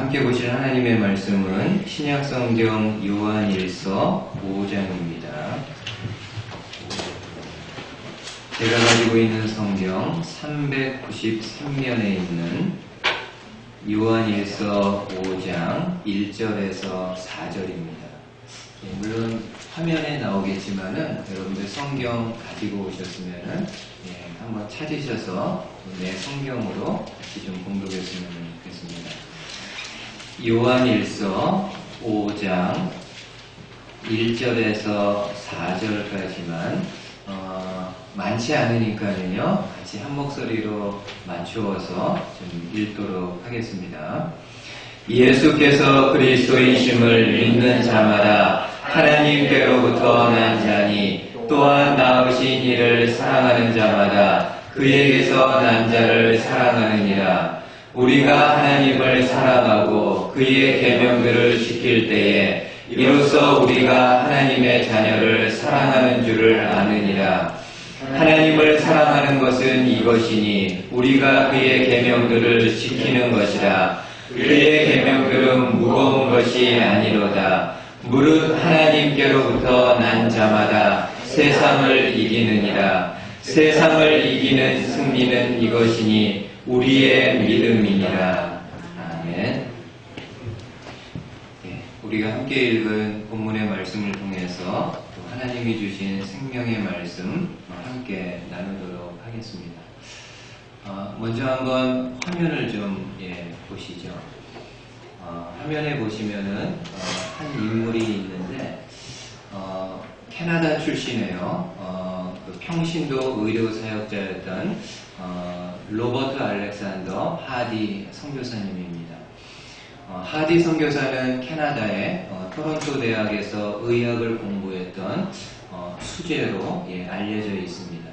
함께 보실 하나님의 말씀은 신약성경 요한일서 5장입니다. 제가 가지고 있는 성경 393면에 있는 요한일서 5장 1절에서 4절입니다. 물론 화면에 나오겠지만은 여러분들 성경 가지고 오셨으면은 한번 찾으셔서 내 성경으로 같이 좀 공독했으면 좋겠습니다. 요한일서 5장 1절에서 4절까지만 많지 않으니까요 같이 한 목소리로 맞추어서 좀 읽도록 하겠습니다. 예수께서 그리스도이심을 믿는 자마다 하나님께로부터 난 자니 또한 낳으신 이를 사랑하는 자마다 그에게서 난 자를 사랑하느니라. 우리가 하나님을 사랑하고 그의 계명들을 지킬 때에 이로써 우리가 하나님의 자녀를 사랑하는 줄을 아느니라. 하나님을 사랑하는 것은 이것이니 우리가 그의 계명들을 지키는 것이라. 그의 계명들은 무거운 것이 아니로다. 무릇 하나님께로부터 난 자마다 세상을 이기느니라. 세상을 이기는 승리는 이것이니 우리의 믿음이니라. 아멘. 우리가 함께 읽은 본문의 말씀을 통해서 또 하나님이 주신 생명의 말씀 함께 나누도록 하겠습니다. 먼저 한번 화면을 좀 보시죠. 화면에 보시면은 한 인물이 있는데 캐나다 출신이에요. 그 평신도 의료 사역자였던 로버트 알렉산더 하디 선교사님입니다. 하디 선교사는 캐나다의 토론토 대학에서 의학을 공부했던 수재로 알려져 있습니다.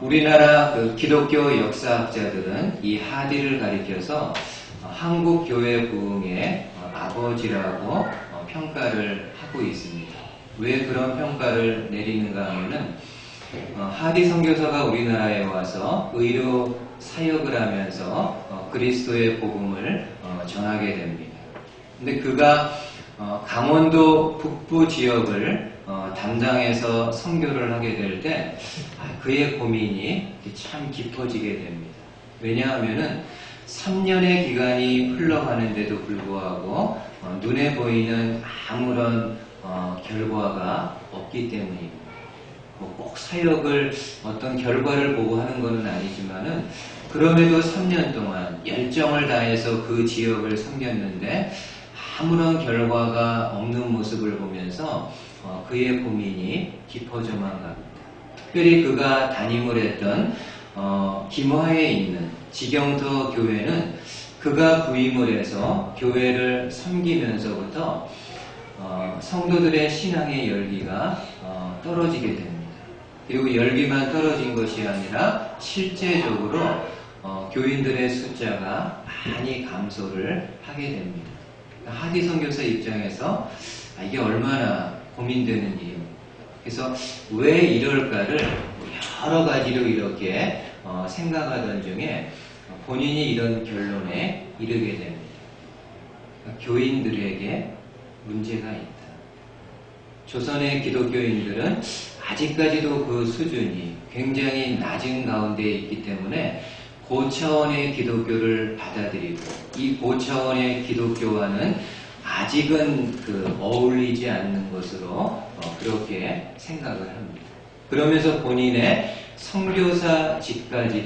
우리나라 그 기독교 역사학자들은 이 하디를 가리켜서 한국 교회 부흥의 아버지라고 평가를 하고 있습니다. 왜 그런 평가를 내리는가 하면은 하디 선교사가 우리나라에 와서 의료 사역을 하면서 그리스도의 복음을 전하게 됩니다. 근데 그가 강원도 북부 지역을 담당해서 선교를 하게 될 때 그의 고민이 참 깊어지게 됩니다. 왜냐하면은 3년의 기간이 흘러가는데도 불구하고 눈에 보이는 아무런 결과가 없기 때문입니다. 꼭 사역을 어떤 결과를 보고 하는 것은 아니지만은 그럼에도 3년 동안 열정을 다해서 그 지역을 섬겼는데 아무런 결과가 없는 모습을 보면서 그의 고민이 깊어져만 갑니다. 특별히 그가 담임을 했던 김화에 있는 지경터 교회는 그가 부임을 해서 교회를 섬기면서부터 성도들의 신앙의 열기가 떨어지게 됩니다. 그리고 열기만 떨어진 것이 아니라 실제적으로 교인들의 숫자가 많이 감소를 하게 됩니다. 하디 선교사 입장에서 이게 얼마나 고민되는 일입니다. 그래서 왜 이럴까를 여러 가지로 이렇게 생각하던 중에 본인이 이런 결론에 이르게 됩니다. 교인들에게 문제가 있다. 조선의 기독교인들은 아직까지도 그 수준이 굉장히 낮은 가운데 있기 때문에 고차원의 기독교를 받아들이고 이 고차원의 기독교와는 아직은 어울리지 않는 것으로 그렇게 생각을 합니다. 그러면서 본인의 선교사직까지도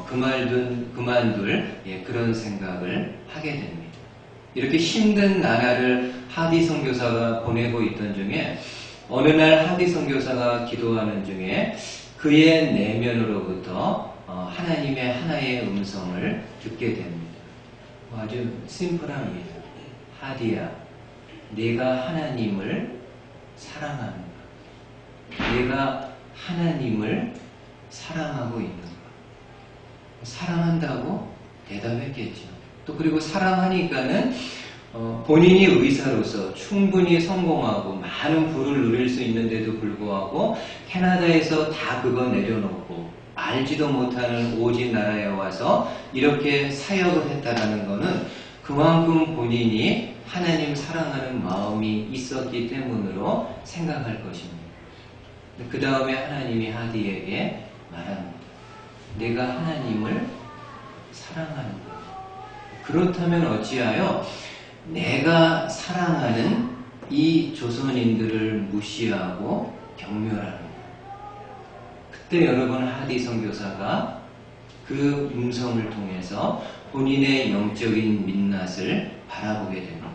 그만둘 그런 생각을 하게 됩니다. 이렇게 힘든 나날을 하디 선교사가 보내고 있던 중에 어느 날 하디 선교사가 기도하는 중에 그의 내면으로부터 하나님의 하나의 음성을 듣게 됩니다. 아주 심플합니다. 하디야, 내가 하나님을 사랑하는가? 내가 하나님을 사랑하고 있는가? 사랑한다고 대답했겠죠. 또 그리고 사랑하니까는 본인이 의사로서 충분히 성공하고 많은 부를 누릴 수 있는데도 불구하고 캐나다에서 다 그거 내려놓고 알지도 못하는 오진 나라에 와서 이렇게 사역을 했다라는 것은 그만큼 본인이 하나님 사랑하는 마음이 있었기 때문으로 생각할 것입니다. 그 다음에 하나님이 하디에게 말합니다. 내가 하나님을 사랑하는 것. 그렇다면 어찌하여 내가 사랑하는 이 조선인들을 무시하고 경멸하는가? 그때 여러분 하디 선교사가 그 음성을 통해서 본인의 영적인 민낯을 바라보게 됩니다.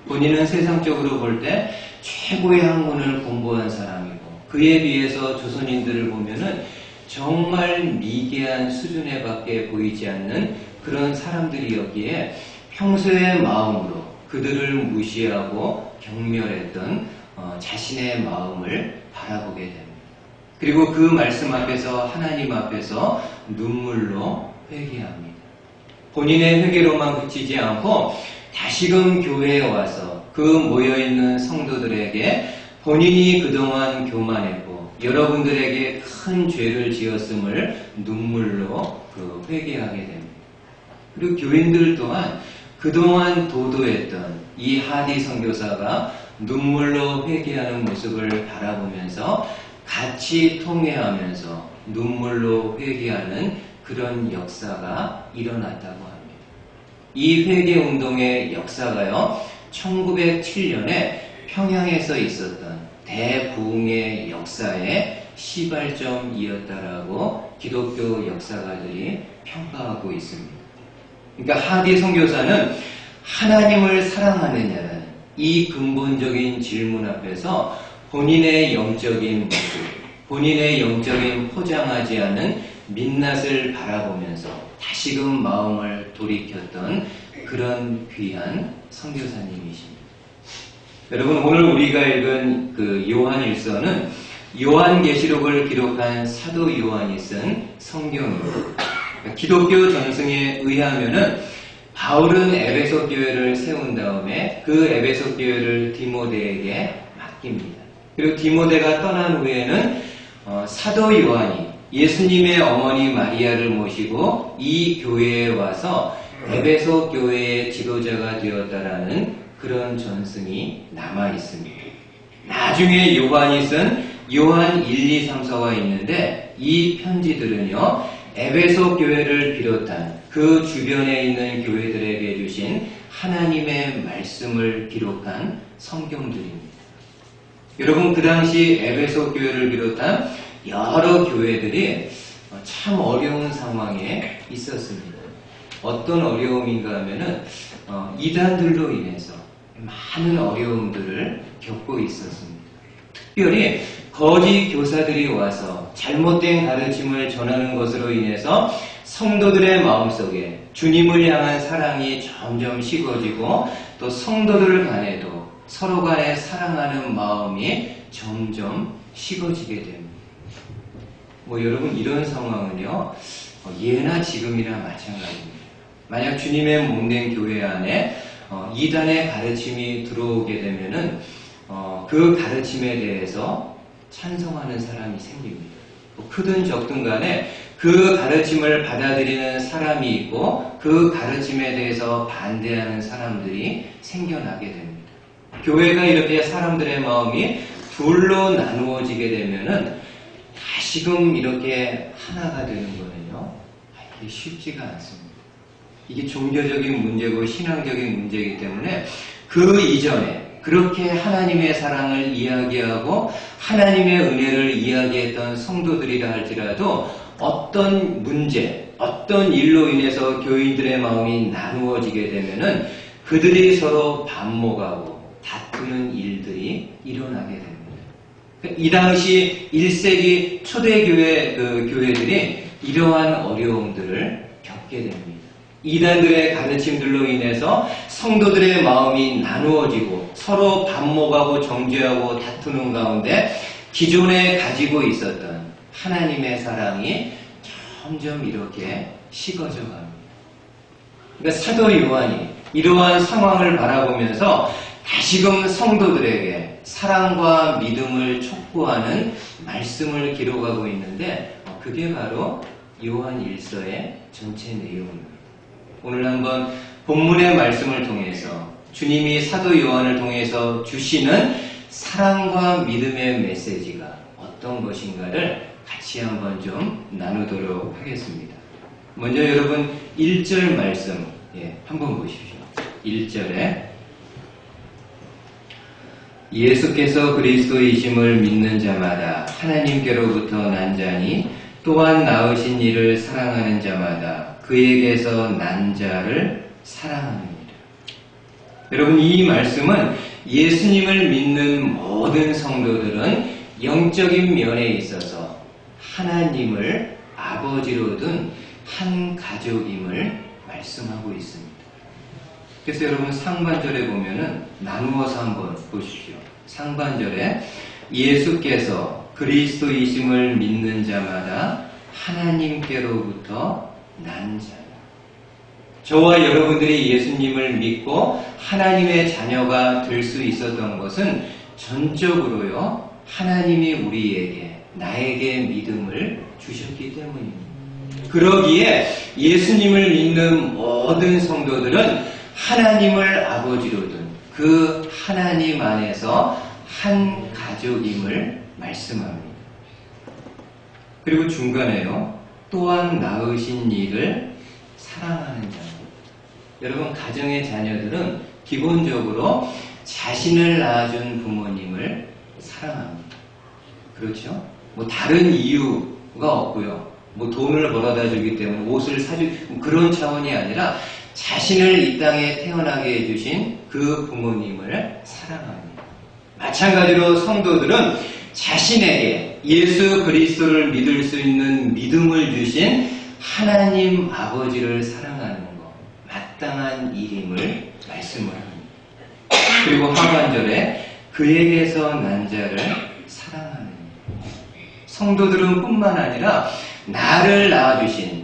본인은 세상적으로 볼 때 최고의 학문을 공부한 사람이고 그에 비해서 조선인들을 보면은 정말 미개한 수준에 밖에 보이지 않는 그런 사람들이었기에 평소의 마음으로 그들을 무시하고 경멸했던 자신의 마음을 바라보게 됩니다. 그리고 그 말씀 앞에서 하나님 앞에서 눈물로 회개합니다. 본인의 회개로만 그치지 않고 다시금 교회에 와서 그 모여있는 성도들에게 본인이 그동안 교만했고 여러분들에게 큰 죄를 지었음을 눈물로 회개하게 됩니다. 그리고 교인들 또한 그동안 도도했던 이 하디 선교사가 눈물로 회개하는 모습을 바라보면서 같이 통회하면서 눈물로 회개하는 그런 역사가 일어났다고 합니다. 이 회개운동의 역사가요, 1907년에 평양에서 있었던 대부흥의 역사의 시발점이었다라고 기독교 역사가들이 평가하고 있습니다. 그러니까 하디 선교사는 하나님을 사랑하느냐는 이 근본적인 질문 앞에서 본인의 영적인 모습, 본인의 영적인 포장하지 않은 민낯을 바라보면서 다시금 마음을 돌이켰던 그런 귀한 선교사님이십니다. 여러분, 오늘 우리가 읽은 그 요한일서는 요한계시록을 기록한 사도 요한이 쓴 성경입니다. 기독교 전승에 의하면은 바울은 에베소 교회를 세운 다음에 그 에베소 교회를 디모데에게 맡깁니다. 그리고 디모데가 떠난 후에는 사도 요한이 예수님의 어머니 마리아를 모시고 이 교회에 와서 에베소 교회의 지도자가 되었다라는 그런 전승이 남아 있습니다. 나중에 요한이 쓴 요한 1, 2, 3, 4가 있는데 이 편지들은요, 에베소 교회를 비롯한 그 주변에 있는 교회들에게 주신 하나님의 말씀을 기록한 성경들입니다. 여러분, 그 당시 에베소 교회를 비롯한 여러 교회들이 참 어려운 상황에 있었습니다. 어떤 어려움인가 하면은 이단들로 인해서 많은 어려움들을 겪고 있었습니다. 특별히 거짓 교사들이 와서 잘못된 가르침을 전하는 것으로 인해서 성도들의 마음속에 주님을 향한 사랑이 점점 식어지고 또 성도들 간에도 서로 간에 사랑하는 마음이 점점 식어지게 됩니다. 여러분, 이런 상황은요, 예나 지금이나 마찬가지입니다. 만약 주님의 몸된 교회 안에 이단의 가르침이 들어오게 되면은 그 가르침에 대해서 찬성하는 사람이 생깁니다. 크든 적든 간에 그 가르침을 받아들이는 사람이 있고 그 가르침에 대해서 반대하는 사람들이 생겨나게 됩니다. 교회가 이렇게 사람들의 마음이 둘로 나누어지게 되면은 다시금 이렇게 하나가 되는 거는요, 이게 쉽지가 않습니다. 이게 종교적인 문제고 신앙적인 문제이기 때문에 그 이전에 그렇게 하나님의 사랑을 이야기하고 하나님의 은혜를 이야기했던 성도들이라 할지라도 어떤 문제, 어떤 일로 인해서 교인들의 마음이 나누어지게 되면은 그들이 서로 반목하고 다투는 일들이 일어나게 됩니다. 이 당시 1세기 초대교회 교회들이 이러한 어려움들을 겪게 됩니다. 이단들의 가르침들로 인해서 성도들의 마음이 나누어지고 서로 반목하고 정죄하고 다투는 가운데 기존에 가지고 있었던 하나님의 사랑이 점점 이렇게 식어져 갑니다. 그러니까 사도 요한이 이러한 상황을 바라보면서 다시금 성도들에게 사랑과 믿음을 촉구하는 말씀을 기록하고 있는데 그게 바로 요한 1서의 전체 내용입니다. 오늘 한번 본문의 말씀을 통해서 주님이 사도 요한을 통해서 주시는 사랑과 믿음의 메시지가 어떤 것인가를 같이 한번 좀 나누도록 하겠습니다. 먼저 여러분 1절 말씀 한번 보십시오. 1절에 예수께서 그리스도이심을 믿는 자마다 하나님께로부터 난 자니 또한 낳으신 이를 사랑하는 자마다 그에게서 난 자를 사랑합니다. 여러분 이 말씀은 예수님을 믿는 모든 성도들은 영적인 면에 있어서 하나님을 아버지로 둔 한 가족임을 말씀하고 있습니다. 그래서 여러분 상반절에 보면은 나누어서 한번 보십시오. 상반절에 예수께서 그리스도이심을 믿는 자마다 하나님께로부터 난 자. 저와 여러분들이 예수님을 믿고 하나님의 자녀가 될 수 있었던 것은 전적으로요, 하나님이 우리에게, 나에게 믿음을 주셨기 때문입니다. 그러기에 예수님을 믿는 모든 성도들은 하나님을 아버지로 둔 그 하나님 안에서 한 가족임을 말씀합니다. 그리고 중간에요, 또한 낳으신 이를 사랑하는 자. 여러분 가정의 자녀들은 기본적으로 자신을 낳아준 부모님을 사랑합니다. 그렇죠? 뭐 다른 이유가 없고요. 뭐 돈을 벌어다 주기 때문에 옷을 그런 차원이 아니라 자신을 이 땅에 태어나게 해주신 그 부모님을 사랑합니다. 마찬가지로 성도들은 자신에게 예수 그리스도를 믿을 수 있는 믿음을 주신 하나님 아버지를 사랑하는 것, 마땅한 일임을 말씀을 합니다. 그리고 하반절에 그에게서 난 자를 사랑하는 것. 성도들은 뿐만 아니라 나를 낳아주신,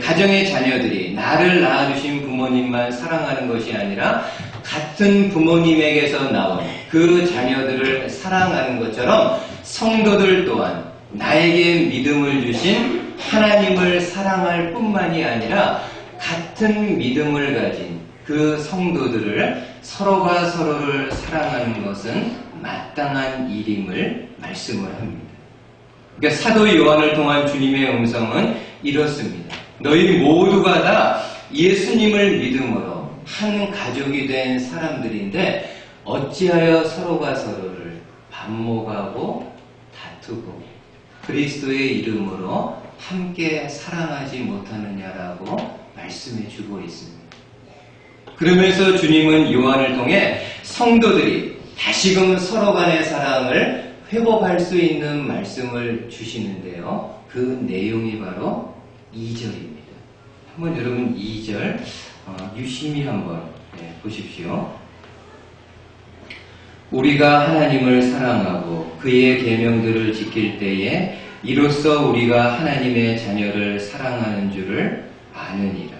가정의 자녀들이 나를 낳아주신 부모님만 사랑하는 것이 아니라 같은 부모님에게서 나온 그 자녀들을 사랑하는 것처럼 성도들 또한 나에게 믿음을 주신 하나님을 사랑할 뿐만이 아니라 같은 믿음을 가진 그 성도들을 서로가 서로를 사랑하는 것은 마땅한 일임을 말씀을 합니다. 그러니까 사도 요한을 통한 주님의 음성은 이렇습니다. 너희 모두가 다 예수님을 믿음으로 한 가족이 된 사람들인데 어찌하여 서로가 서로를 반목하고 다투고 그리스도의 이름으로 함께 사랑하지 못하느냐라고 말씀해 주고 있습니다. 그러면서 주님은 요한을 통해 성도들이 다시금 서로 간의 사랑을 회복할 수 있는 말씀을 주시는데요. 그 내용이 바로 2절입니다. 한번 여러분 2절 유심히 한번 보십시오. 우리가 하나님을 사랑하고 그의 계명들을 지킬 때에 이로써 우리가 하나님의 자녀를 사랑하는 줄을 아느니라.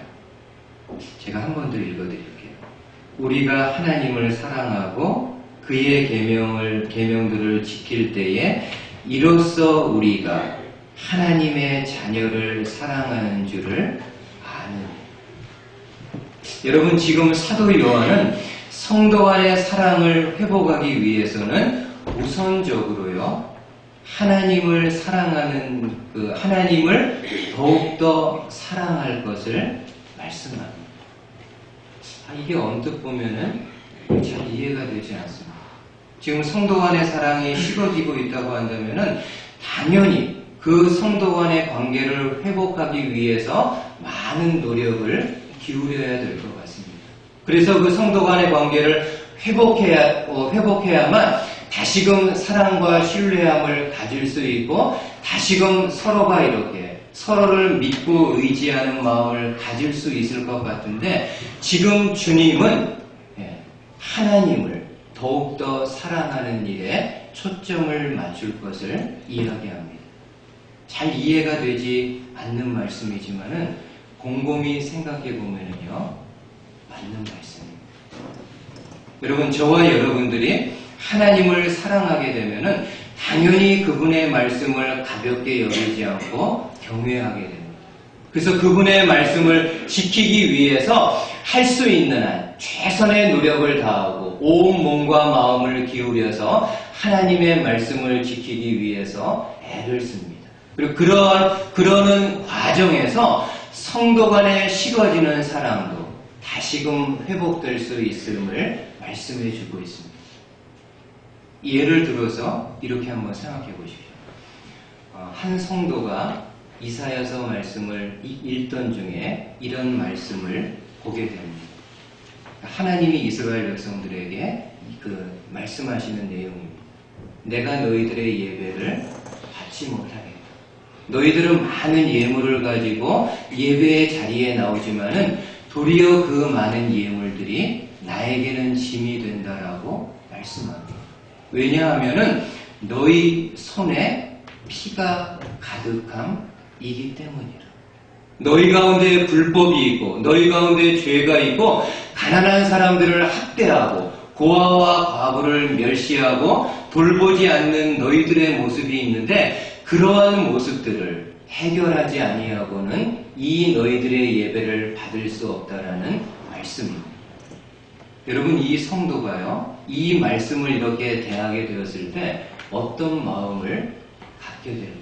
제가 한 번 더 읽어드릴게요. 우리가 하나님을 사랑하고 그의 계명들을 지킬 때에 이로써 우리가 하나님의 자녀를 사랑하는 줄을 아느니라. 여러분 지금 사도 요한은 성도 간의 사랑을 회복하기 위해서는 우선적으로요, 하나님을 사랑하는 하나님을 더욱더 사랑할 것을 말씀합니다. 이게 언뜻 보면은 잘 이해가 되지 않습니다. 지금 성도 간의 사랑이 식어지고 있다고 한다면은 당연히 그 성도 간의 관계를 회복하기 위해서 많은 노력을 기울여야 될 것 같습니다. 그래서 그 성도 간의 관계를 회복해야만 다시금 사랑과 신뢰함을 가질 수 있고 다시금 서로가 이렇게 서로를 믿고 의지하는 마음을 가질 수 있을 것 같은데 지금 주님은 하나님을 더욱더 사랑하는 일에 초점을 맞출 것을 이야기합니다. 잘 이해가 되지 않는 말씀이지만은 곰곰이 생각해 보면요, 맞는 말씀입니다. 여러분, 저와 여러분들이 하나님을 사랑하게 되면은 당연히 그분의 말씀을 가볍게 여기지 않고 경외하게 됩니다. 그래서 그분의 말씀을 지키기 위해서 할 수 있는 한 최선의 노력을 다하고 온 몸과 마음을 기울여서 하나님의 말씀을 지키기 위해서 애를 씁니다. 그리고 그러는 과정에서 성도 간에 식어지는 사랑도 다시금 회복될 수 있음을 말씀해 주고 있습니다. 예를 들어서 이렇게 한번 생각해 보십시오. 한 성도가 이사야서 말씀을 읽던 중에 이런 말씀을 보게 됩니다. 하나님이 이스라엘 백성들에게 말씀하시는 내용입니다. 내가 너희들의 예배를 받지 못하겠다. 너희들은 많은 예물을 가지고 예배의 자리에 나오지만은 도리어 그 많은 예물들이 나에게는 짐이 된다라고 말씀합니다. 왜냐하면은 너희 손에 피가 가득함이기 때문이라. 너희 가운데 불법이 있고 너희 가운데 죄가 있고 가난한 사람들을 학대하고 고아와 과부를 멸시하고 돌보지 않는 너희들의 모습이 있는데 그러한 모습들을 해결하지 아니하고는 이 너희들의 예배를 받을 수 없다라는 말씀입니다. 여러분, 이 성도가요, 이 말씀을 이렇게 대하게 되었을 때 어떤 마음을 갖게 될까요?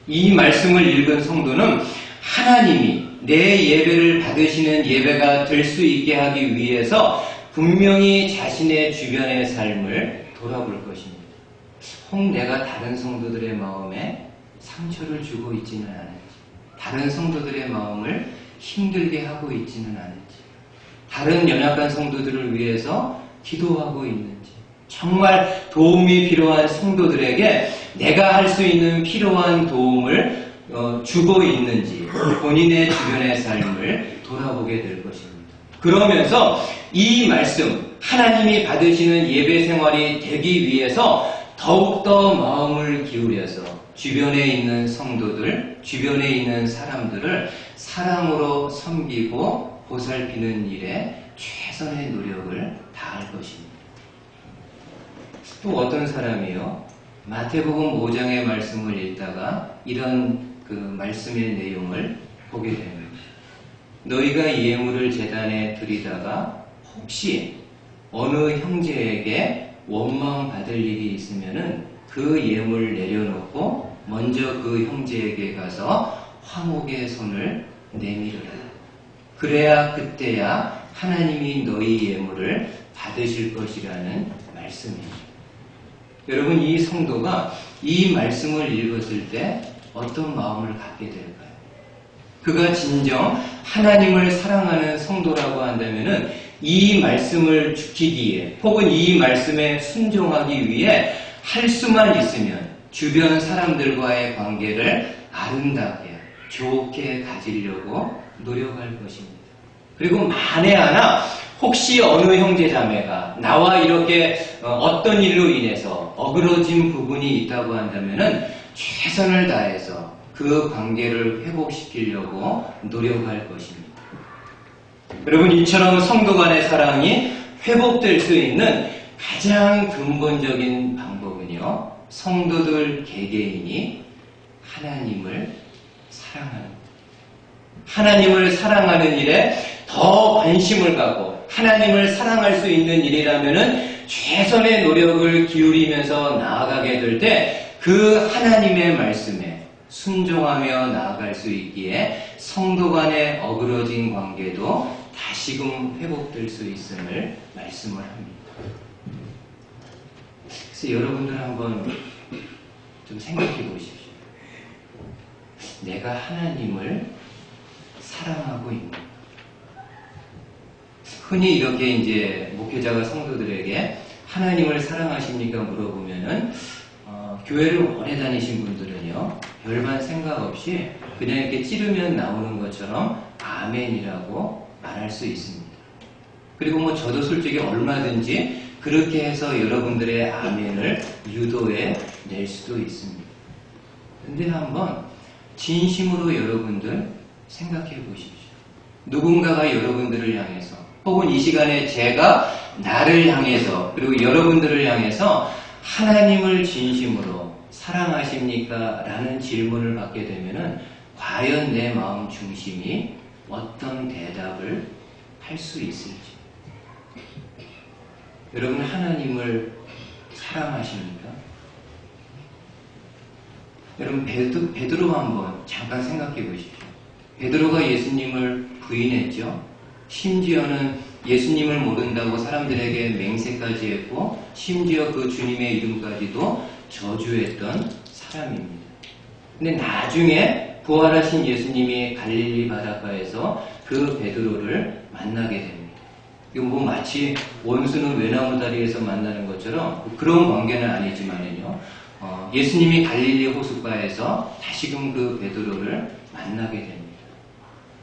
이 말씀을 읽은 성도는 하나님이 내 예배를 받으시는 예배가 될 수 있게 하기 위해서 분명히 자신의 주변의 삶을 돌아볼 것입니다. 혹 내가 다른 성도들의 마음에 상처를 주고 있지는 않은지, 다른 성도들의 마음을 힘들게 하고 있지는 않은지, 다른 연약한 성도들을 위해서 기도하고 있는지, 정말 도움이 필요한 성도들에게 내가 할 수 있는 필요한 도움을 주고 있는지 본인의 주변의 삶을 돌아보게 될 것입니다. 그러면서 이 말씀, 하나님이 받으시는 예배 생활이 되기 위해서 더욱더 마음을 기울여서 주변에 있는 성도들, 주변에 있는 사람들을 사랑으로 섬기고 보살피는 일에 최선의 노력을 다할 것입니다. 또 어떤 사람이요, 마태복음 5장의 말씀을 읽다가 이런 말씀의 내용을 보게 됩니다. 너희가 예물을 제단에 드리다가 혹시 어느 형제에게 원망 받을 일이 있으면은 그 예물 내려놓고 먼저 그 형제에게 가서 화목의 손을 내밀으라. 그래야 그때야 하나님이 너희 예물을 받으실 것이라는 말씀입니다. 여러분, 이 성도가 이 말씀을 읽었을 때 어떤 마음을 갖게 될까요? 그가 진정 하나님을 사랑하는 성도라고 한다면은 이 말씀을 지키기에 혹은 이 말씀에 순종하기 위해 할 수만 있으면 주변 사람들과의 관계를 아름답게 좋게 가지려고 노력할 것입니다. 그리고 만에 하나 혹시 어느 형제자매가 나와 이렇게 어떤 일로 인해서 어그러진 부분이 있다고 한다면은 최선을 다해서 그 관계를 회복시키려고 노력할 것입니다. 여러분, 이처럼 성도 간의 사랑이 회복될 수 있는 가장 근본적인 방법은요, 성도들 개개인이 하나님을 사랑하는, 하나님을 사랑하는 일에 더 관심을 갖고 하나님을 사랑할 수 있는 일이라면은 최선의 노력을 기울이면서 나아가게 될 때 그 하나님의 말씀에 순종하며 나아갈 수 있기에 성도 간의 어그러진 관계도 다시금 회복될 수 있음을 말씀을 합니다. 그래서 여러분들 한번 좀 생각해 보십시오. 내가 하나님을 사랑하고 있는가? 흔히 이렇게 이제 목회자가 성도들에게 하나님을 사랑하십니까? 물어보면은 교회를 오래 다니신 분들은요, 별반 생각 없이 그냥 이렇게 찌르면 나오는 것처럼 아멘이라고 말할 수 있습니다. 그리고 저도 솔직히 얼마든지 그렇게 해서 여러분들의 아멘을 유도해 낼 수도 있습니다. 근데 한번 진심으로 여러분들 생각해 보십시오. 누군가가 여러분들을 향해서 혹은 이 시간에 제가 나를 향해서 그리고 여러분들을 향해서 하나님을 진심으로 사랑하십니까? 라는 질문을 받게 되면은 과연 내 마음 중심이 어떤 대답을 할 수 있을지. 여러분, 하나님을 사랑하십니까? 여러분, 베드로 한번 잠깐 생각해 보십시오. 베드로가 예수님을 부인했죠. 심지어는 예수님을 모른다고 사람들에게 맹세까지 했고, 심지어 그 주님의 이름까지도 저주했던 사람입니다. 근데 나중에 부활하신 예수님이 갈릴리 바닷가에서 그 베드로를 만나게 됩니다. 이거 뭐 마치 원수는 외나무 다리에서 만나는 것처럼 그런 관계는 아니지만요. 예수님이 갈릴리 호숫가에서 다시금 그 베드로를 만나게 됩니다.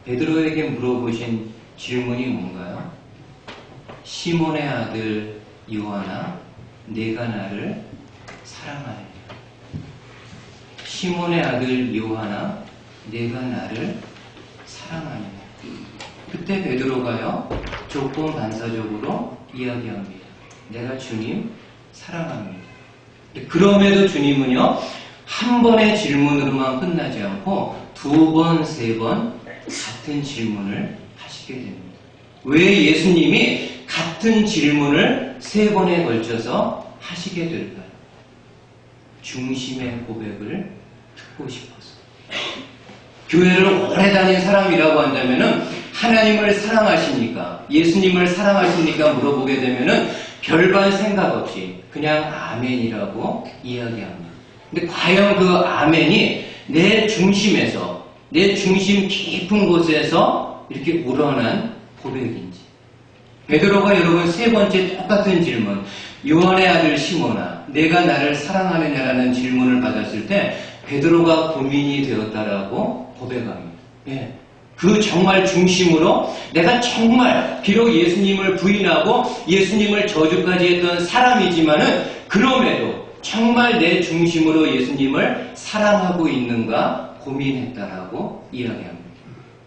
베드로에게 물어보신 질문이 뭔가요? 시몬의 아들 요한아, 내가 나를 사랑하느냐? 시몬의 아들 요한아, 내가 나를 사랑하느냐? 그때 베드로가요, 조건 반사적으로 이야기합니다. 내가 주님 사랑합니다. 그럼에도 주님은요, 한 번의 질문으로만 끝나지 않고 두 번, 세 번 같은 질문을 하시게 됩니다. 왜 예수님이 같은 질문을 세 번에 걸쳐서 하시게 될까요? 중심의 고백을 듣고 싶어서. 교회를 오래 다닌 사람이라고 한다면은 하나님을 사랑하십니까? 예수님을 사랑하십니까? 물어보게 되면은 별반 생각 없이 그냥 아멘이라고 이야기합니다. 근데 과연 그 아멘이 내 중심에서, 내 중심 깊은 곳에서 이렇게 우러난 고백인지. 베드로가 여러분 세 번째 똑같은 질문, 요한의 아들 시몬아, 내가 나를 사랑하느냐라는 질문을 받았을 때 베드로가 고민이 되었다라고 고백합니다. 예. 그 정말 중심으로 내가 정말 비록 예수님을 부인하고 예수님을 저주까지 했던 사람이지만은 그럼에도 정말 내 중심으로 예수님을 사랑하고 있는가 고민했다라고 이야기합니다.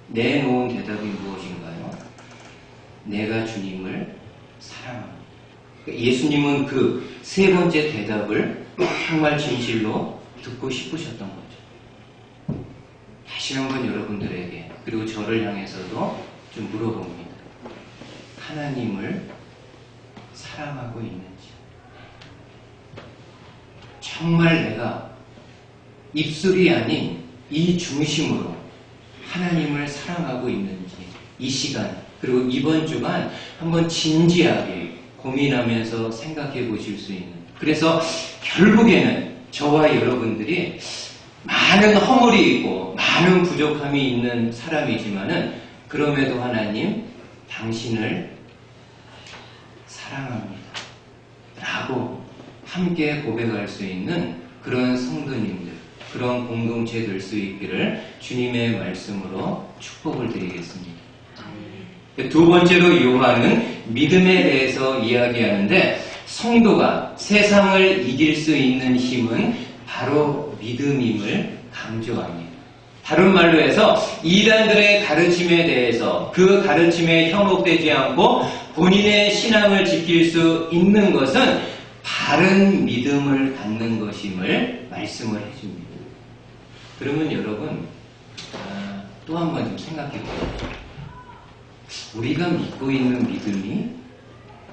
내놓은 대답이 무엇인가요? 내가 주님을 사랑합니다. 예수님은 그 세 번째 대답을 정말 진실로 듣고 싶으셨던 거죠. 다시 한번 여러분들에게 그리고 저를 향해서도 좀 물어봅니다. 하나님을 사랑하고 있는지, 정말 내가 입술이 아닌 이 중심으로 하나님을 사랑하고 있는지, 이 시간 그리고 이번 주간 한번 진지하게 고민하면서 생각해 보실 수 있는, 그래서 결국에는 저와 여러분들이 많은 허물이 있고 많은 부족함이 있는 사람이지만은 그럼에도 하나님 당신을 사랑합니다 라고 함께 고백할 수 있는 그런 성도님들, 그런 공동체 될 수 있기를 주님의 말씀으로 축복을 드리겠습니다. 두 번째로 요한은 믿음에 대해서 이야기하는데, 성도가 세상을 이길 수 있는 힘은 바로 믿음임을 강조합니다. 다른 말로 해서 이단들의 가르침에 대해서 그 가르침에 현혹되지 않고 본인의 신앙을 지킬 수 있는 것은 바른 믿음을 갖는 것임을 말씀을 해줍니다. 그러면 여러분 또 한 번 좀 생각해 보십시오. 우리가 믿고 있는 믿음이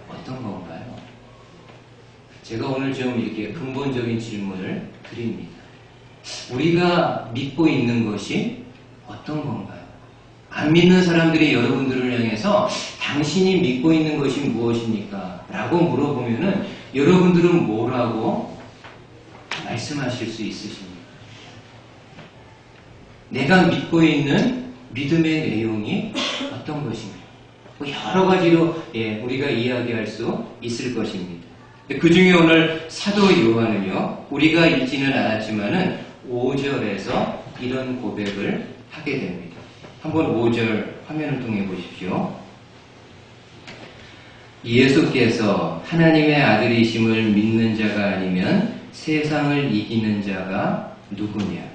어떤 건가요? 제가 오늘 좀 이렇게 근본적인 질문을 드립니다. 우리가 믿고 있는 것이 어떤 건가요? 안 믿는 사람들이 여러분들을 향해서 당신이 믿고 있는 것이 무엇입니까? 라고 물어보면은 여러분들은 뭐라고 말씀하실 수 있으십니까? 내가 믿고 있는 믿음의 내용이 어떤 것입니까? 여러 가지로 우리가 이야기할 수 있을 것입니다. 그 중에 오늘 사도 요한은요, 우리가 읽지는 않았지만은 5절에서 이런 고백을 하게 됩니다. 한번 5절 화면을 통해 보십시오. 예수께서 하나님의 아들이심을 믿는 자가 아니면 세상을 이기는 자가 누구냐?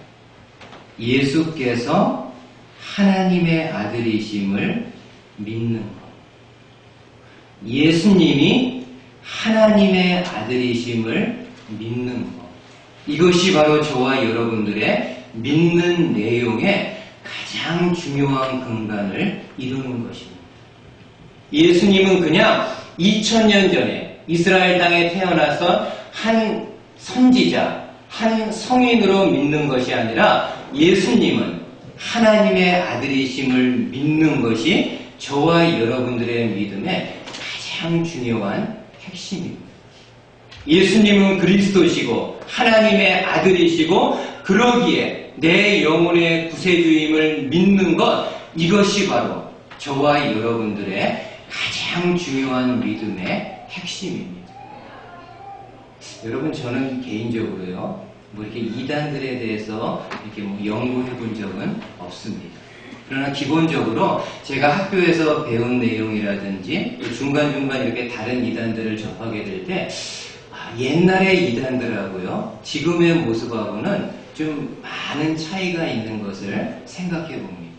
예수께서 하나님의 아들이심을 믿는 것. 예수님이 하나님의 아들이심을 믿는 것. 이것이 바로 저와 여러분들의 믿는 내용의 가장 중요한 근간을 이루는 것입니다. 예수님은 그냥 2000년 전에 이스라엘 땅에 태어나서 한 선지자, 한 성인으로 믿는 것이 아니라 예수님은 하나님의 아들이심을 믿는 것이 저와 여러분들의 믿음의 가장 중요한 핵심입니다. 예수님은 그리스도시고 하나님의 아들이시고 그러기에 내 영혼의 구세주임을 믿는 것, 이것이 바로 저와 여러분들의 가장 중요한 믿음의 핵심입니다. 여러분, 저는 개인적으로요, 이렇게 이단들에 대해서 이렇게 연구해 본 적은 없습니다. 그러나 기본적으로 제가 학교에서 배운 내용이라든지 중간중간 이렇게 다른 이단들을 접하게 될 때, 옛날의 이단들하고요, 지금의 모습하고는 좀 많은 차이가 있는 것을 생각해 봅니다.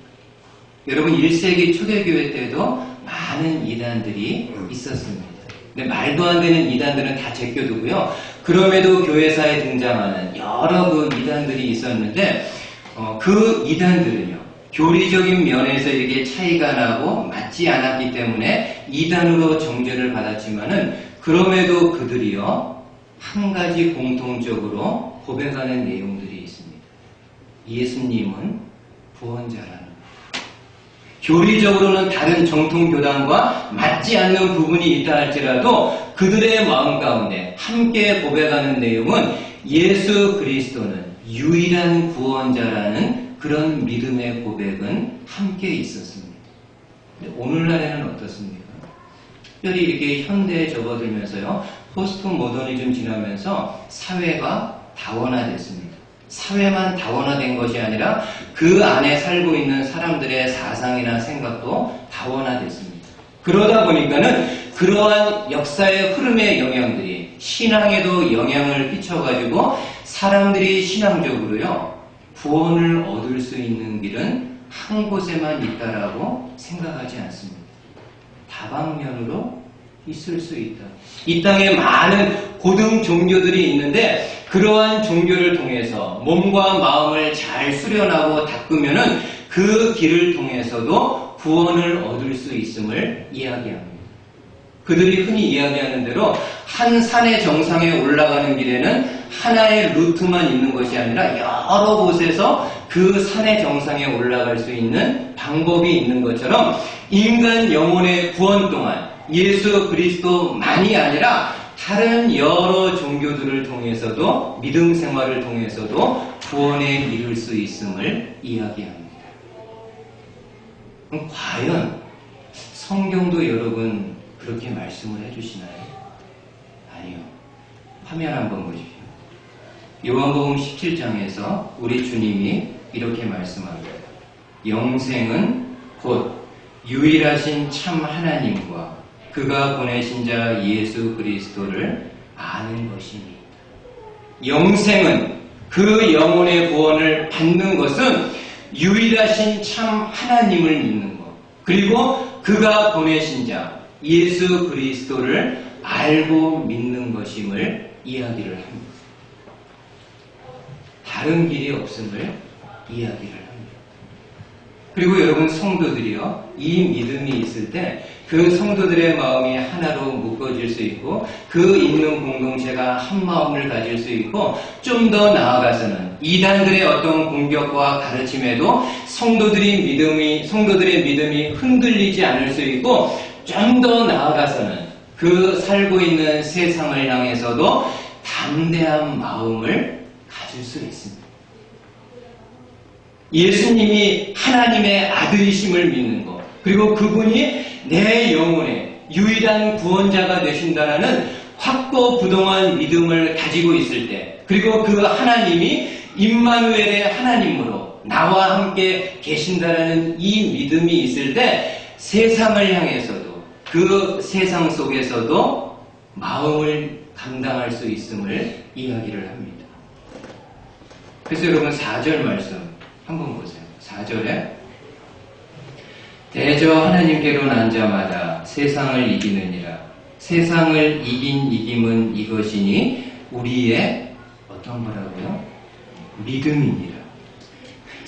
여러분, 1세기 초대교회 때도 많은 이단들이 있었습니다. 근데 말도 안 되는 이단들은 다 제껴두고요. 그럼에도 교회사에 등장하는 여러 그 이단들이 있었는데, 그 이단들은요, 교리적인 면에서 이게 차이가 나고 맞지 않았기 때문에 이단으로 정죄를 받았지만은, 그럼에도 그들이요, 한 가지 공통적으로 고백하는 내용들이 있습니다. 예수님은 구원자라는 것. 교리적으로는 다른 정통교단과 맞지 않는 부분이 있다 할지라도 그들의 마음 가운데 함께 고백하는 내용은 예수 그리스도는 유일한 구원자라는 그런 믿음의 고백은 함께 있었습니다. 근데 오늘날에는 어떻습니까? 특별히 이렇게 현대에 접어들면서요, 포스트 모더니즘 지나면서 사회가 다원화됐습니다. 사회만 다원화된 것이 아니라 그 안에 살고 있는 사람들의 사상이나 생각도 다원화됐습니다. 그러다 보니까는 그러한 역사의 흐름의 영향들이 신앙에도 영향을 끼쳐가지고 사람들이 신앙적으로요, 구원을 얻을 수 있는 길은 한 곳에만 있다라고 생각하지 않습니다. 다방면으로 있을 수 있다. 이 땅에 많은 고등 종교들이 있는데 그러한 종교를 통해서 몸과 마음을 잘 수련하고 닦으면은 그 길을 통해서도 구원을 얻을 수 있음을 이야기합니다. 그들이 흔히 이야기하는 대로 한 산의 정상에 올라가는 길에는 하나의 루트만 있는 것이 아니라 여러 곳에서 그 산의 정상에 올라갈 수 있는 방법이 있는 것처럼 인간 영혼의 구원 동안 예수 그리스도만이 아니라 다른 여러 종교들을 통해서도 믿음 생활을 통해서도 구원에 이를 수 있음을 이야기합니다. 그럼 과연 성경도 여러분 그렇게 말씀을 해주시나요? 아니요. 화면 한번 보십시오. 요한복음 17장에서 우리 주님이 이렇게 말씀합니다. 영생은 곧 유일하신 참 하나님과 그가 보내신 자 예수 그리스도를 아는 것입니다. 영생은, 그 영혼의 구원을 받는 것은 유일하신 참 하나님을 믿는 것, 그리고 그가 보내신 자 예수 그리스도를 알고 믿는 것임을 이야기를 합니다. 다른 길이 없음을 이야기를 합니다. 그리고 여러분, 성도들이요, 이 믿음이 있을 때 그 성도들의 마음이 하나로 묶어질 수 있고 그 있는 공동체가 한 마음을 가질 수 있고, 좀 더 나아가서는 이단들의 어떤 공격과 가르침에도 성도들의 믿음이 흔들리지 않을 수 있고, 좀 더 나아가서는 그 살고 있는 세상을 향해서도 담대한 마음을 가질 수 있습니다. 예수님이 하나님의 아들이심을 믿는 것, 그리고 그분이 내 영혼의 유일한 구원자가 되신다라는 확고부동한 믿음을 가지고 있을 때, 그리고 그 하나님이 임마누엘의 하나님으로 나와 함께 계신다라는 이 믿음이 있을 때 세상을 향해서도, 그 세상 속에서도 마음을 감당할 수 있음을 이야기를 합니다. 그래서 여러분, 4절 말씀 한번 보세요. 4절에 대저 하나님께로 난 자마다 세상을 이기느니라. 세상을 이긴 이김은 이것이니 우리의 어떤 거라고요? 믿음이니라.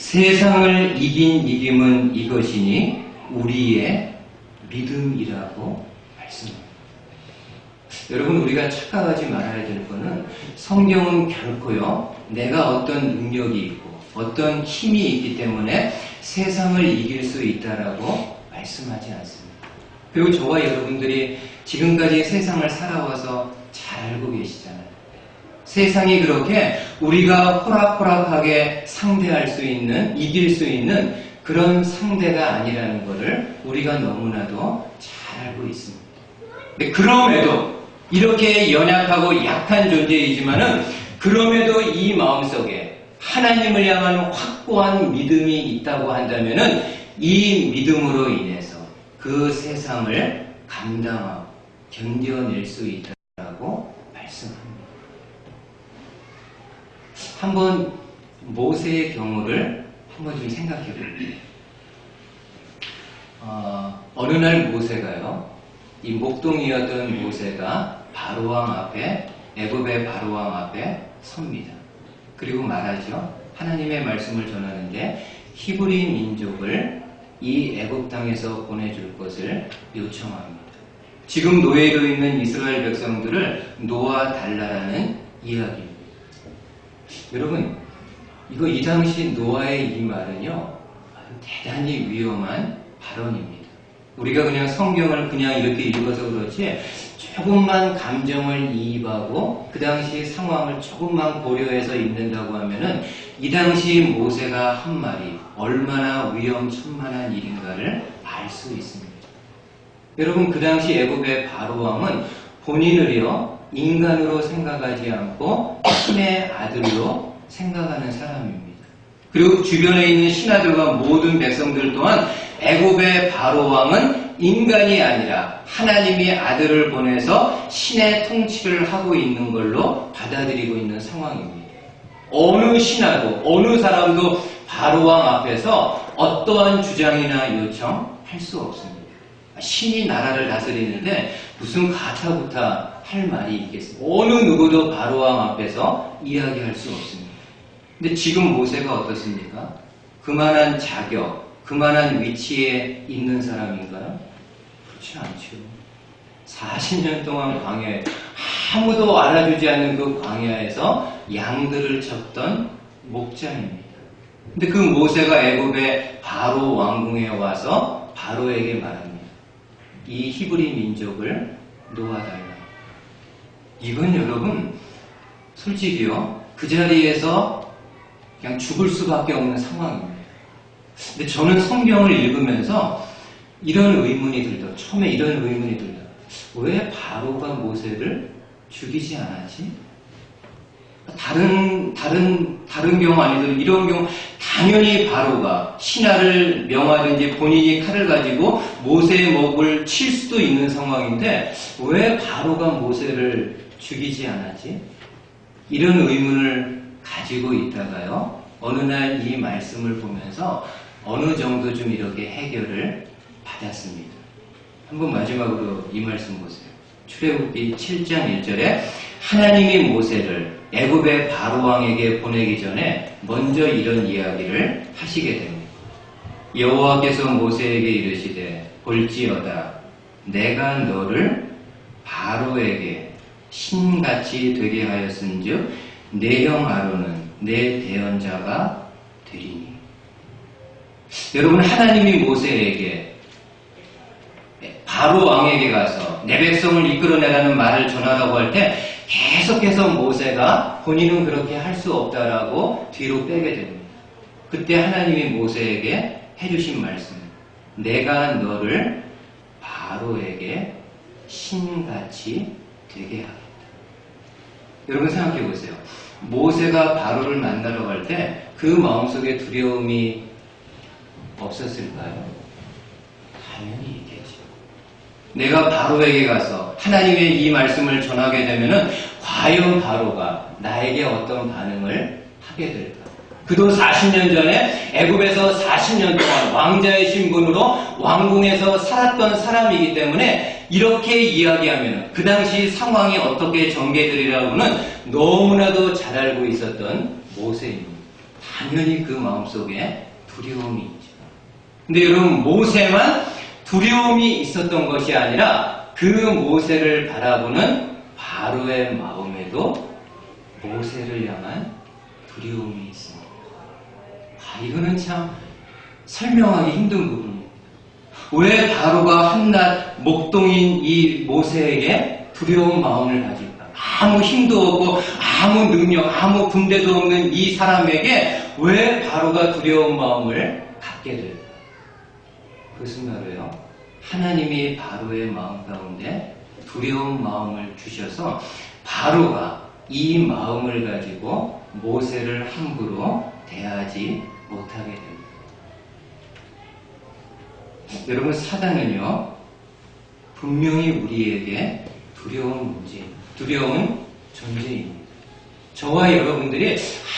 세상을 이긴 이김은 이것이니 우리의 믿음이라고 말씀합니다. 여러분, 우리가 착각하지 말아야 될 거는 성경은 결코요, 내가 어떤 능력이 있고 어떤 힘이 있기 때문에 세상을 이길 수 있다라고 말씀하지 않습니다. 그리고 저와 여러분들이 지금까지 세상을 살아와서 잘 알고 계시잖아요. 세상이 그렇게 우리가 호락호락하게 상대할 수 있는, 이길 수 있는 그런 상대가 아니라는 것을 우리가 너무나도 잘 알고 있습니다. 근데 그럼에도 이렇게 연약하고 약한 존재이지만은 그럼에도 이 마음속에 하나님을 향한 확고한 믿음이 있다고 한다면은 이 믿음으로 인해서 그 세상을 감당하고 견뎌낼 수 있다고 말씀합니다. 한번 모세의 경우를 한번 좀 생각해 볼게요. 어느 날 모세가요, 이 목동이었던 모세가 바로왕 앞에, 애굽의 바로왕 앞에 섭니다. 그리고 말하죠. 하나님의 말씀을 전하는데 히브리 민족을 이 애굽 땅에서 보내줄 것을 요청합니다. 지금 노예로 있는 이스라엘 백성들을 놓아달라는 이야기입니다. 여러분, 이 당시 노아의 이 말은요, 대단히 위험한 발언입니다. 우리가 그냥 성경을 그냥 이렇게 읽어서 그렇지 조금만 감정을 이입하고 그 당시 상황을 조금만 고려해서 읽는다고 하면은 이 당시 모세가 한 말이 얼마나 위험천만한 일인가를 알 수 있습니다. 여러분, 그 당시 애굽의 바로왕은 본인을요 인간으로 생각하지 않고 신의 아들로 생각하는 사람입니다. 그리고 주변에 있는 신하들과 모든 백성들 또한 애굽의 바로왕은 인간이 아니라 하나님이 아들을 보내서 신의 통치를 하고 있는 걸로 받아들이고 있는 상황입니다. 어느 신하도 어느 사람도 바로왕 앞에서 어떠한 주장이나 요청할 수 없습니다. 신이 나라를 다스리는데 무슨 가타부타 할 말이 있겠습니까? 어느 누구도 바로왕 앞에서 이야기할 수 없습니다. 근데 지금 모세가 어떻습니까? 그만한 자격, 그만한 위치에 있는 사람인가요? 그렇지 않죠. 40년 동안 광야에, 아무도 알아주지 않는 그 광야에서 양들을 쳤던 목자입니다. 근데 그 모세가 애굽의 바로 왕궁에 와서 바로에게 말합니다. 이 히브리 민족을 놓아달라. 이건 여러분, 솔직히요, 그 자리에서 그냥 죽을 수밖에 없는 상황입니다. 근데 저는 성경을 읽으면서 이런 의문이 들더, 처음에 이런 의문이 들더. 왜 바로가 모세를 죽이지 않았지? 다른 경우 아니더라도 이런 경우 당연히 바로가 신하를 명하든지 본인이 칼을 가지고 모세의 목을 칠 수도 있는 상황인데 왜 바로가 모세를 죽이지 않았지? 이런 의문을 가지고 있다가요, 어느 날 이 말씀을 보면서 어느 정도 좀 이렇게 해결을 받았습니다. 한번 마지막으로 이 말씀 보세요. 출애굽기 7장 1절에 하나님이 모세를 애굽의 바로왕에게 보내기 전에 먼저 이런 이야기를 하시게 됩니다. 여호와께서 모세에게 이르시되 볼지어다 내가 너를 바로에게 신같이 되게 하였은즉 내 형 아론은 내 대언자가 되리니. 여러분, 하나님이 모세에게 바로 왕에게 가서 내 백성을 이끌어내라는 말을 전하라고 할 때 계속해서 모세가 본인은 그렇게 할 수 없다라고 뒤로 빼게 됩니다. 그때 하나님이 모세에게 해주신 말씀, 내가 너를 바로에게 신같이 되게 하겠다. 여러분 생각해 보세요. 모세가 바로를 만나러 갈 때 그 마음속에 두려움이 없었을까요? 당연히 있겠죠. 내가 바로에게 가서 하나님의 이 말씀을 전하게 되면은 과연 바로가 나에게 어떤 반응을 하게 될까? 그도 40년 전에 애굽에서 40년 동안 왕자의 신분으로 왕궁에서 살았던 사람이기 때문에 이렇게 이야기하면 그 당시 상황이 어떻게 전개되리라고는 너무나도 잘 알고 있었던 모세입니다. 당연히 그 마음속에 두려움이 있죠. 근데 여러분, 모세만 두려움이 있었던 것이 아니라 그 모세를 바라보는 바로의 마음에도 모세를 향한 두려움이 있습니다. 이거는 참 설명하기 힘든 부분입니다. 왜 바로가 한낱 목동인 이 모세에게 두려운 마음을 가질까? 아무 힘도 없고 아무 능력, 아무 군대도 없는 이 사람에게 왜 바로가 두려운 마음을 갖게 될까? 그것은 바로요, 하나님이 바로의 마음 가운데 두려운 마음을 주셔서 바로가 이 마음을 가지고 모세를 함부로 대하지 못하게 됩니다. 여러분, 사단은요, 분명히 우리에게 두려운 존재입니다. 저와 여러분들이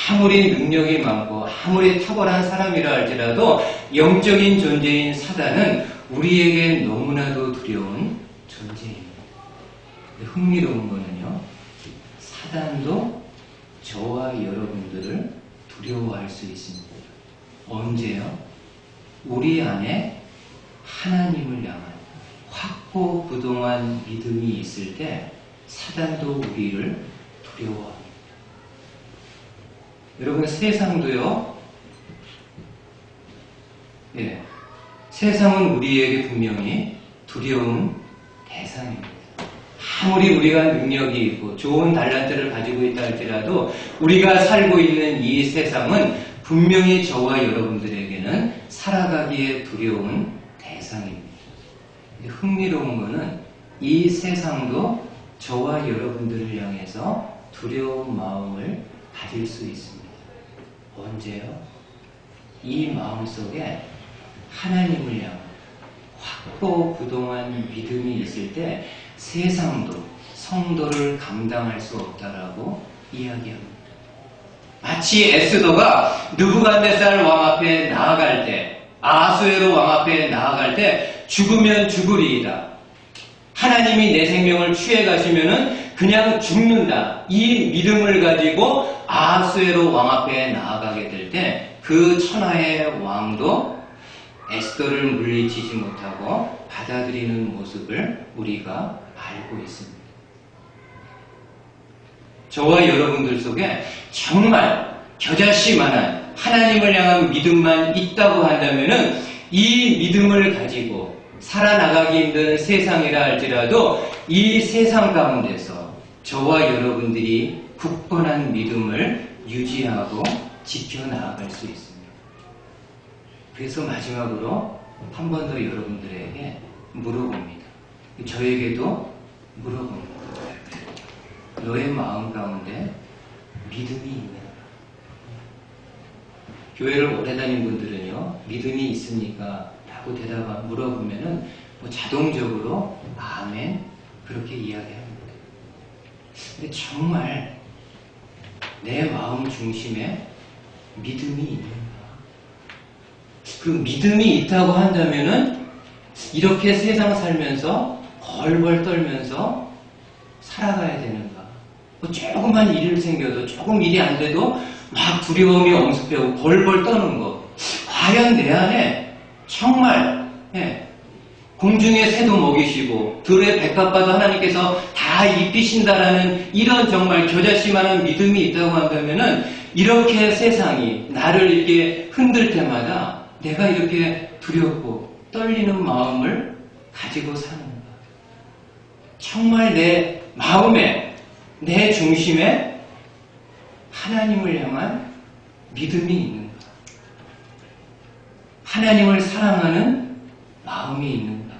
아무리 능력이 많고 아무리 탁월한 사람이라 할지라도 영적인 존재인 사단은 우리에게 너무나도 두려운 존재입니다. 흥미로운 거는요, 사단도 저와 여러분들을 두려워할 수 있습니다. 언제요? 우리 안에 하나님을 향한 확고부동한 믿음이 있을 때 사단도 우리를 두려워합니다. 여러분, 세상도요, 세상은 우리에게 분명히 두려운 대상입니다. 아무리 우리가 능력이 있고 좋은 달란트를 가지고 있다 할지라도 우리가 살고 있는 이 세상은 분명히 저와 여러분들에게는 살아가기에 두려운 대상입니다. 흥미로운 것은 이 세상도 저와 여러분들을 향해서 두려운 마음을 가질 수 있습니다. 언제요? 이 마음 속에 하나님을 향한 확고부동한 믿음이 있을 때 세상도 성도를 감당할 수 없다라고 이야기합니다. 마치 에스더가 느부갓네살 왕 앞에 나아갈 때, 아수에로 왕 앞에 나아갈 때 죽으면 죽으리이다. 하나님이 내 생명을 취해 가시면은 그냥 죽는다. 이 믿음을 가지고 아수에로 왕 앞에 나아가게 될 때 그 천하의 왕도 에스더를 물리치지 못하고 받아들이는 모습을 우리가 알고 있습니다. 저와 여러분들 속에 정말 겨자씨만한 하나님을 향한 믿음만 있다고 한다면은 이 믿음을 가지고 살아나가기 힘든 세상이라 할지라도 이 세상 가운데서 저와 여러분들이 굳건한 믿음을 유지하고 지켜나갈 수 있습니다. 그래서 마지막으로 한 번 더 여러분들에게 물어봅니다. 저에게도 물어봅니다. 너의 마음 가운데 믿음이 있는가? 교회를 오래 다닌 분들은요, 믿음이 있습니까? 라고 물어보면은 자동적으로 아멘 그렇게 이야기합니다. 근데 정말 내 마음 중심에 믿음이 있는가? 그 믿음이 있다고 한다면은 이렇게 세상 살면서 벌벌 떨면서 살아가야 되는가? 조그만 일이 생겨도 조금 일이 안 돼도 막 두려움이 엄습하고 벌벌 떠는 거. 과연 내 안에 정말 공중의 새도 먹이시고 들의 백합과도 하나님께서 다 입히신다라는 이런 정말 겨자씨만한 믿음이 있다고 한다면은 이렇게 세상이 나를 이렇게 흔들 때마다 내가 이렇게 두렵고 떨리는 마음을 가지고 사는가? 정말 내 마음에, 내 중심에 하나님을 향한 믿음이 있는가? 하나님을 사랑하는 마음이 있는가?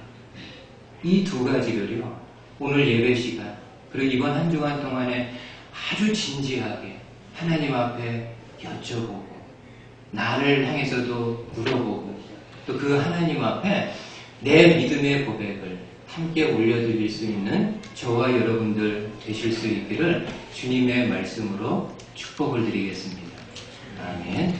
이 두 가지를요, 오늘 예배 시간, 그리고 이번 한 주간 동안에 아주 진지하게 하나님 앞에 여쭤보고, 나를 향해서도 물어보고, 또 그 하나님 앞에 내 믿음의 고백을 함께 올려드릴 수 있는 저와 여러분들 되실 수 있기를 주님의 말씀으로 축복을 드리겠습니다. 아멘.